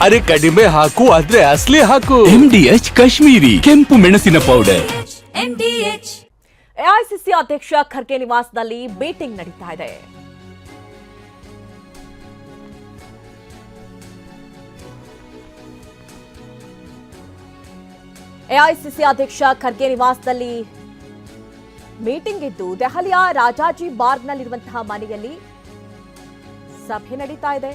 ಅರೆ ಕಡಿಮೆ ಹಾಕು ಆದ್ರೆ ಅಸಲಿ ಹಾಕು. MDH ಕಾಶ್ಮೀರಿ ಕೆಂಪು ಮೆಣಸಿನ ಪೌಡರ್. ಎಐಸಿಸಿ ಅಧ್ಯಕ್ಷ ಖರ್ಗೆ ನಿವಾಸದಲ್ಲಿ ಮೀಟಿಂಗ್ ನಡೀತಾ ಇದೆ. ಎಐಸಿಸಿ ಅಧ್ಯಕ್ಷ ಖರ್ಗೆ ನಿವಾಸದಲ್ಲಿ ಮೀಟಿಂಗ್ ಇದ್ದು ದೆಹಲಿಯ ರಾಜಾಜಿ ಮಾರ್ಗ್ನಲ್ಲಿರುವಂತಹ ಮನೆಯಲ್ಲಿ ಸಭೆ ನಡೀತಾ ಇದೆ.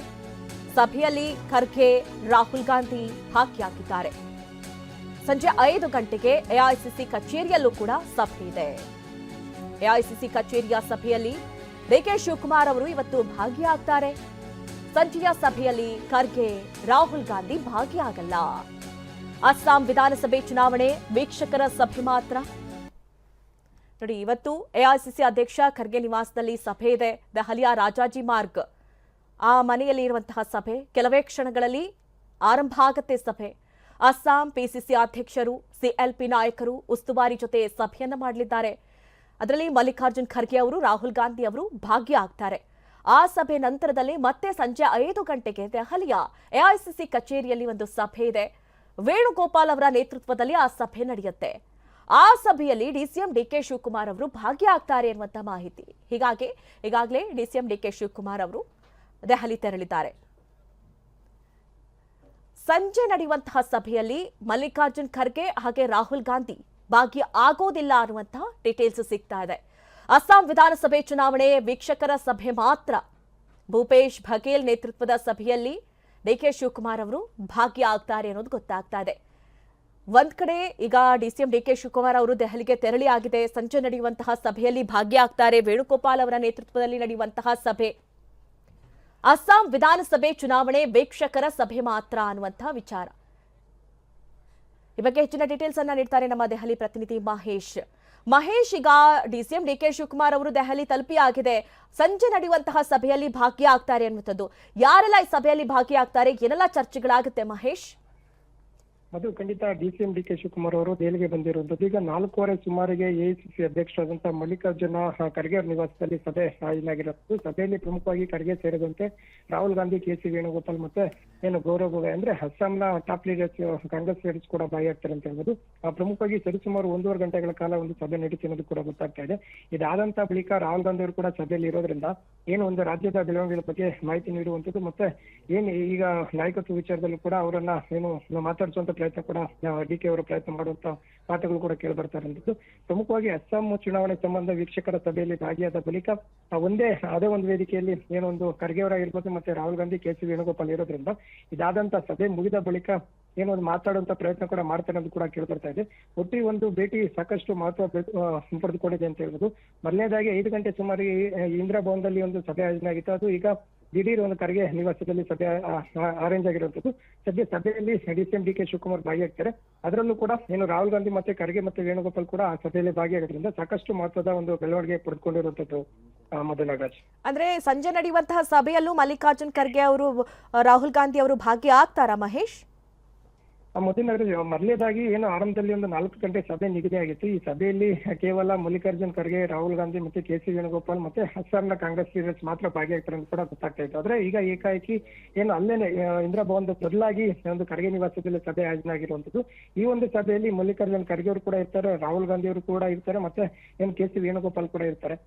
ಸಭೆಯಲ್ಲಿ ಖರ್ಗೆ, ರಾಹುಲ್ ಗಾಂಧಿ ಭಾಗಿಯಾಗಿದ್ದಾರೆ. ಸಂಜೆ 5 ಗಂಟೆಗೆ ಎಐಸಿಸಿ ಕಚೇರಿಯಲ್ಲೂ ಕೂಡ ಸಭೆ ಇದೆ. ಎಐಸಿಸಿ ಕಚೇರಿಯ ಸಭೆಯಲ್ಲಿ ಡಿಕೆ ಶಿವಕುಮಾರ್ ಅವರು ಇವತ್ತು ಭಾಗಿಯಾಗ್ತಾರೆ. ಸಂಜೆಯ ಸಭೆಯಲ್ಲಿ ಖರ್ಗೆ, ರಾಹುಲ್ ಗಾಂಧಿ ಭಾಗಿಯಾಗಲ್ಲ. ಅಸ್ಸಾಂ ವಿಧಾನಸಭೆ ಚುನಾವಣೆ ವೀಕ್ಷಕರ ಸಭೆ ಮಾತ್ರ. ನೋಡಿ, ಇವತ್ತು ಎಐಸಿಸಿ ಅಧ್ಯಕ್ಷ ಖರ್ಗೆ ನಿವಾಸದಲ್ಲಿ ಸಭೆ ಇದೆ. ದೆಹಲಿಯ ರಾಜಾಜಿ ಮಾರ್ಗ್ ಆ ಮನೆಯಲ್ಲಿ ಇರುವಂತಹ ಸಭೆ ಕೆಲವೇ ಕ್ಷಣಗಳಲ್ಲಿ ಆರಂಭ ಆಗತ್ತೆ ಸಭೆ. ಅಸ್ಸಾಂ ಪಿಸಿಸಿ ಅಧ್ಯಕ್ಷರು, ಸಿಎಲ್ಪಿ ನಾಯಕರು ಉಸ್ತುವಾರಿ ಜೊತೆ ಸಭೆಯನ್ನ ಮಾಡಲಿದ್ದಾರೆ. ಅದರಲ್ಲಿ ಮಲ್ಲಿಕಾರ್ಜುನ್ ಖರ್ಗೆ ಅವರು, ರಾಹುಲ್ ಗಾಂಧಿ ಅವರು ಭಾಗಿಯಾಗ್ತಾರೆ. ಆ ಸಭೆ ನಂತರದಲ್ಲಿ ಮತ್ತೆ ಸಂಜೆ 5 ಗಂಟೆಗೆ ದೆಹಲಿಯ ಎಐಸಿಸಿ ಕಚೇರಿಯಲ್ಲಿ ಒಂದು ಸಭೆ ಇದೆ. ವೇಣುಗೋಪಾಲ್ ಅವರ ನೇತೃತ್ವದಲ್ಲಿ ಆ ಸಭೆ ನಡೆಯುತ್ತೆ. ಆ ಸಭೆಯಲ್ಲಿ ಡಿಸಿಎಂ ಡಿಕೆ ಶಿವಕುಮಾರ್ ಅವರು ಭಾಗಿಯಾಗ್ತಾರೆ ಎನ್ನುವಂತಹ ಮಾಹಿತಿ. ಹೀಗಾಗಿ ಈಗಾಗಲೇ ಡಿಸಿಎಂ ಡಿಕೆ ಶಿವಕುಮಾರ್ ಅವರು ದೆಹಲಿ ತೆರಳಿದ್ದಾರೆ. ಸಂಜೆ ನಡೆಯುವಂತಹ ಸಭೆಯಲ್ಲಿ ಮಲ್ಲಿಕಾರ್ಜುನ್ ಖರ್ಗೆ ಹಾಗೆ ರಾಹುಲ್ ಗಾಂಧಿ ಭಾಗಿಯಾಗೋದಿಲ್ಲ ಅನ್ನುವಂತಹ ಡೀಟೇಲ್ಸ್ ಸಿಗ್ತಾ ಇದೆ. ಅಸ್ಸಾಂ ವಿಧಾನಸಭೆ ಚುನಾವಣೆ ವೀಕ್ಷಕರ ಸಭೆ ಮಾತ್ರ. ಭೂಪೇಶ್ ಬಘೇಲ್ ನೇತೃತ್ವದ ಸಭೆಯಲ್ಲಿ ಡಿಕೆ ಶಿವಕುಮಾರ್ ಅವರು ಭಾಗಿಯಾಗ್ತಾರೆ ಅನ್ನೋದು ಗೊತ್ತಾಗ್ತಾ ಇದೆ. ಒಂದ್ ಕಡೆ ಈಗ ಡಿಸಿಎಂ ಡಿಕೆ ಶಿವಕುಮಾರ್ ಅವರು ದೆಹಲಿಗೆ ತೆರಳಿ ಆಗಿದೆ. ಸಂಜೆ ನಡೆಯುವಂತಹ ಸಭೆಯಲ್ಲಿ ಭಾಗಿಯಾಗ್ತಾರೆ. ವೇಣುಗೋಪಾಲ್ ಅವರ ನೇತೃತ್ವದಲ್ಲಿ ನಡೆಯುವಂತಹ ಸಭೆ ಅಸ್ಸಾಂ ವಿಧಾನಸಭೆ ಚುನಾವಣೆ ವೀಕ್ಷಕರ ಸಭೆ ಮಾತ್ರ ಅನ್ನುವಂತಹ ವಿಚಾರ. ಈ ಬಗ್ಗೆ ಹೆಚ್ಚಿನ ಡೀಟೇಲ್ಸ್ ಅನ್ನ ನೀಡ್ತಾರೆ ನಮ್ಮ ದೆಹಲಿ ಪ್ರತಿನಿಧಿ ಮಹೇಶ್. ಈಗ ಡಿಸಿಎಂ ಡಿಕೆ ಶಿವಕುಮಾರ್ ಅವರು ದೆಹಲಿ ತಲುಪಿ ಆಗಿದೆ. ಸಂಜೆ ನಡೆಯುವಂತಹ ಸಭೆಯಲ್ಲಿ ಭಾಗಿಯಾಗ್ತಾರೆ ಅನ್ನುವಂಥದ್ದು. ಯಾರೆಲ್ಲ ಈ ಸಭೆಯಲ್ಲಿ ಭಾಗಿಯಾಗ್ತಾರೆ, ಏನೆಲ್ಲ ಚರ್ಚೆಗಳಾಗುತ್ತೆ ಮಹೇಶ್? ಅದು ಖಂಡಿತ ಡಿಸಿಎಂ ಡಿಕೆ ಶಿವಕುಮಾರ್ ಅವರು ದೆಹಲಿಗೆ ಬಂದಿರುವಂತದ್ದು. ಈಗ 4:15 ಸುಮಾರಿಗೆ ಎಐಸಿಸಿ ಅಧ್ಯಕ್ಷರಾದಂತಹ ಮಲ್ಲಿಕಾರ್ಜುನ ಖರ್ಗೆ ನಿವಾಸದಲ್ಲಿ ಸಭೆ ಆಯೋಜನೆಯಾಗಿರುತ್ತದೆ. ಸಭೆಯಲ್ಲಿ ಪ್ರಮುಖವಾಗಿ ಖರ್ಗೆ ಸೇರಿದಂತೆ ರಾಹುಲ್ ಗಾಂಧಿ, ಕೆಸಿ ವೇಣುಗೋಪಾಲ್ ಮತ್ತೆ ಗೌರವ್ ಗೊಗೋಯ್ ಅಂದ್ರೆ ಅಸ್ಸಾಂನ ಟಾಪ್ ಲೀಡರ್ಸ್ ಕಾಂಗ್ರೆಸ್ ಲೀಡರ್ಸ್ ಕೂಡ ಭಾಗಿಯಾಗ್ತಾರೆ ಅಂತ ಹೇಳ್ಬೋದು. ಪ್ರಮುಖವಾಗಿ ಸರಿಸುಮಾರು 1.5 ಗಂಟೆಗಳ ಕಾಲ ಒಂದು ಸಭೆ ನಡೀತಿ ಅನ್ನೋದು ಕೂಡ ಗೊತ್ತಾಗ್ತಾ ಇದೆ. ಇದಾದಂತ ಬಳಿಕ ರಾಹುಲ್ ಗಾಂಧಿ ಅವರು ಕೂಡ ಸಭೆಯಲ್ಲಿ ಇರೋದ್ರಿಂದ ಒಂದು ರಾಜ್ಯದ ಬೆಳವಣಿಗೆ ಬಗ್ಗೆ ಮಾಹಿತಿ ನೀಡುವಂಥದ್ದು ಮತ್ತೆ ಈಗ ನಾಯಕತ್ವ ವಿಚಾರದಲ್ಲೂ ಕೂಡ ಅವರನ್ನ ಮಾತಾಡಿಸುವಂತ ಪ್ರಯತ್ನ ಕೂಡ ಡಿಕೆ ಅವರು ಪ್ರಯತ್ನ ಮಾಡುವಂತ ಮಾತುಗಳು ಕೂಡ ಕೇಳಿ ಬರ್ತಾ ಇರುವಂತದ್ದು. ಪ್ರಮುಖವಾಗಿ ಅಸ್ಸಾಂ ಚುನಾವಣೆ ಸಂಬಂಧ ವೀಕ್ಷಕರ ಸಭೆಯಲ್ಲಿ ಭಾಗಿಯಾದ ಬಳಿಕ ಅದೇ ಒಂದು ವೇದಿಕೆಯಲ್ಲಿ ಒಂದು ಖರ್ಗೆ ಅವರಾಗಿರ್ಬೋದು ಮತ್ತೆ ರಾಹುಲ್ ಗಾಂಧಿ, ಕೆಸಿ ವೇಣುಗೋಪಾಲ್ ಇರೋದ್ರಿಂದ ಇದಾದಂತ ಸಭೆ ಮುಗಿದ ಬಳಿಕ ಒಂದು ಮಾತಾಡುವಂತ ಪ್ರಯತ್ನ ಕೂಡ ಮಾಡ್ತಾರೆ ಅಂತ ಕೂಡ ಕೇಳಿ ಬರ್ತಾ ಇದೆ. ಒಟ್ಟು ಒಂದು ಭೇಟಿ ಸಾಕಷ್ಟು ಮಹತ್ವ ಪಡೆದುಕೊಂಡಿದೆ ಅಂತ ಹೇಳ್ಬೋದು. ಮೊದಲನೇದಾಗಿ 5 ಗಂಟೆ ಸುಮಾರಿಗೆ ಇಂದಿರಾ ಭವನದಲ್ಲಿ ಒಂದು ಸಭೆ ಆಯೋಜನೆ ಆಗಿತ್ತು. ಅದು ಈಗ ದಿಢೀರ್ ಒಂದು ಖರ್ಗೆ ನಿವಾಸದಲ್ಲಿ ಸಭೆ ಅರೇಂಜ್ ಆಗಿರುವಂತದ್ದು. ಸದ್ಯ ಸಭೆಯಲ್ಲಿ ಡಿಸಿಎಂ ಡಿಕೆ ಶಿವಕುಮಾರ್ ಭಾಗಿಯಾಗ್ತಾರೆ. ಅದರಲ್ಲೂ ಕೂಡ ರಾಹುಲ್ ಗಾಂಧಿ ಮತ್ತೆ ಖರ್ಗೆ ಮತ್ತೆ ವೇಣುಗೋಪಾಲ್ ಕೂಡ ಆ ಸಭೆಯಲ್ಲಿ ಭಾಗಿಯಾಗೋದ್ರಿಂದ ಸಾಕಷ್ಟು ಮಹತ್ವದ ಒಂದು ಬೆಳವಣಿಗೆ ಪಡೆದುಕೊಂಡಿರುವಂತದ್ದು. ನಾಗರಾಜ್, ಅಂದ್ರೆ ಸಂಜೆ ನಡೆಯುವಂತಹ ಸಭೆಯಲ್ಲೂ ಮಲ್ಲಿಕಾರ್ಜುನ್ ಖರ್ಗೆ ಅವರು, ರಾಹುಲ್ ಗಾಂಧಿ ಅವರು ಭಾಗಿಯಾಗ್ತಾರಾ ಮಹೇಶ್? ಮೊದಲನೇದಾಗಿ ಆರಂಭದಲ್ಲಿ ಒಂದು 4 ಗಂಟೆ ಸಭೆ ನಿಗದಿಯಾಗಿತ್ತು. ಈ ಸಭೆಯಲ್ಲಿ ಕೇವಲ ಮಲ್ಲಿಕಾರ್ಜುನ್ ಖರ್ಗೆ, ರಾಹುಲ್ ಗಾಂಧಿ ಮತ್ತೆ ಕೆಸಿ ವೇಣುಗೋಪಾಲ್ ಮತ್ತೆ ಅಸ್ಸಾಂನ ಕಾಂಗ್ರೆಸ್ ಲೀಡರ್ಸ್ ಮಾತ್ರ ಭಾಗಿಯಾಗ್ತಾರೆ ಅಂತ ಕೂಡ ಗೊತ್ತಾಗ್ತಾ ಇತ್ತು. ಆದ್ರೆ ಈಗ ಏಕಾಏಕಿ ಅಲ್ಲೇನೆ ಇಂದಿರಾ ಭವನದ ಬದಲಾಗಿ ಒಂದು ಖರ್ಗೆ ನಿವಾಸದಲ್ಲಿ ಸಭೆ ಆಯೋಜನೆ ಆಗಿರುವಂತದ್ದು. ಈ ಒಂದು ಸಭೆಯಲ್ಲಿ ಮಲ್ಲಿಕಾರ್ಜುನ್ ಖರ್ಗೆ ಅವರು ಕೂಡ ಇರ್ತಾರೆ, ರಾಹುಲ್ ಗಾಂಧಿ ಅವರು ಕೂಡ ಇರ್ತಾರೆ ಮತ್ತೆ ಕೆಸಿ ವೇಣುಗೋಪಾಲ್ ಕೂಡ ಇರ್ತಾರೆ.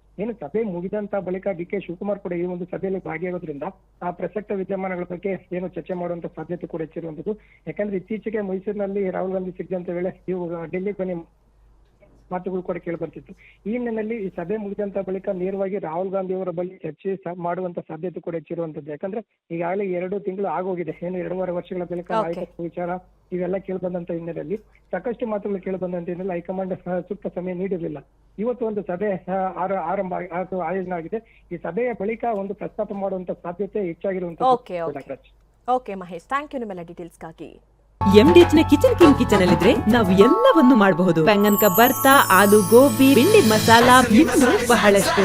ಸಭೆ ಮುಗಿದಂತ ಬಳಿಕ ಡಿಕೆ ಶಿವಕುಮಾರ್ ಕೂಡ ಈ ಒಂದು ಸಭೆಯಲ್ಲಿ ಭಾಗಿಯಾಗೋದ್ರಿಂದ ಆ ಪ್ರಸಕ್ತ ವಿದ್ಯಮಾನಗಳ ಬಗ್ಗೆ ಚರ್ಚೆ ಮಾಡುವಂತ ಸಾಧ್ಯತೆ ಕೂಡ ಹೆಚ್ಚಿರುವಂತದ್ದು. ಯಾಕಂದ್ರೆ ಇತ್ತೀಚೆಗೆ ಮೈಸೂರಿನಲ್ಲಿ ರಾಹುಲ್ ಗಾಂಧಿ ಸಿಗದಂತ ವೇಳೆ ಡೆಲ್ಲಿಗೆ ಬನ್ನಿ ಮಾತುಗಳು ಕೂಡ ಕೇಳಿ ಬರ್ತಿತ್ತು. ಈ ಹಿನ್ನೆಲೆಯಲ್ಲಿ ಈ ಸಭೆ ಮುಗಿದಂತ ಬಳಿಕ ನೇರವಾಗಿ ರಾಹುಲ್ ಗಾಂಧಿ ಅವರ ಬಳಿ ಚರ್ಚೆ ಮಾಡುವಂತ ಸಾಧ್ಯತೆ ಕೂಡ ಹೆಚ್ಚಿರುವಂತದ್ದು. ಯಾಕಂದ್ರೆ ಈಗಾಗಲೇ 2 ತಿಂಗಳು ಆಗೋಗಿದೆ. 2.5 ವರ್ಷಗಳ ಬಳಿಕ ನಾಯಕತ್ವ ವಿಚಾರ ಇವೆಲ್ಲ ಕೇಳಿ ಬಂದಂತ ಹಿನ್ನೆಲೆಯಲ್ಲಿ ಸಾಕಷ್ಟು ಮಾತುಗಳು ಕೇಳಿ ಬಂದಂತ ಹಿನ್ನೆಲೆ ಹೈಕಮಾಂಡ್ ಸೂಕ್ತ ಸಮಯ ನೀಡಿರಲಿಲ್ಲ. ಇವತ್ತು ಒಂದು ಸಭೆ ಆರಂಭ ಆಯೋಜನೆ ಆಗಿದೆ. ಈ ಸಭೆಯ ಬಳಿಕ ಒಂದು ಪ್ರಸ್ತಾಪ ಮಾಡುವಂತ ಸಾಧ್ಯತೆ ಹೆಚ್ಚಾಗಿರುವಂತ. ಓಕೆ ಮಹೇಶ್, ಥ್ಯಾಂಕ್ ಯು ನಿಮ್ಮೆಲ್ಲ ಡೀಟೇಲ್ಸ್ಗಾಗಿ. MDH ನ ಕಿಚನ್ ಅಲ್ಲಿದ್ರೆ ನಾವು ಎಲ್ಲವನ್ನು ಮಾಡಬಹುದು. ಬೆಂಗನ್ ಕಾ ಭರ್ತಾ, ಆಲೂ ಗೋಬಿ, ಭಿಂಡಿ ಮಸಾಲಾ, ಇನ್ನೂ ಬಹಳಷ್ಟು.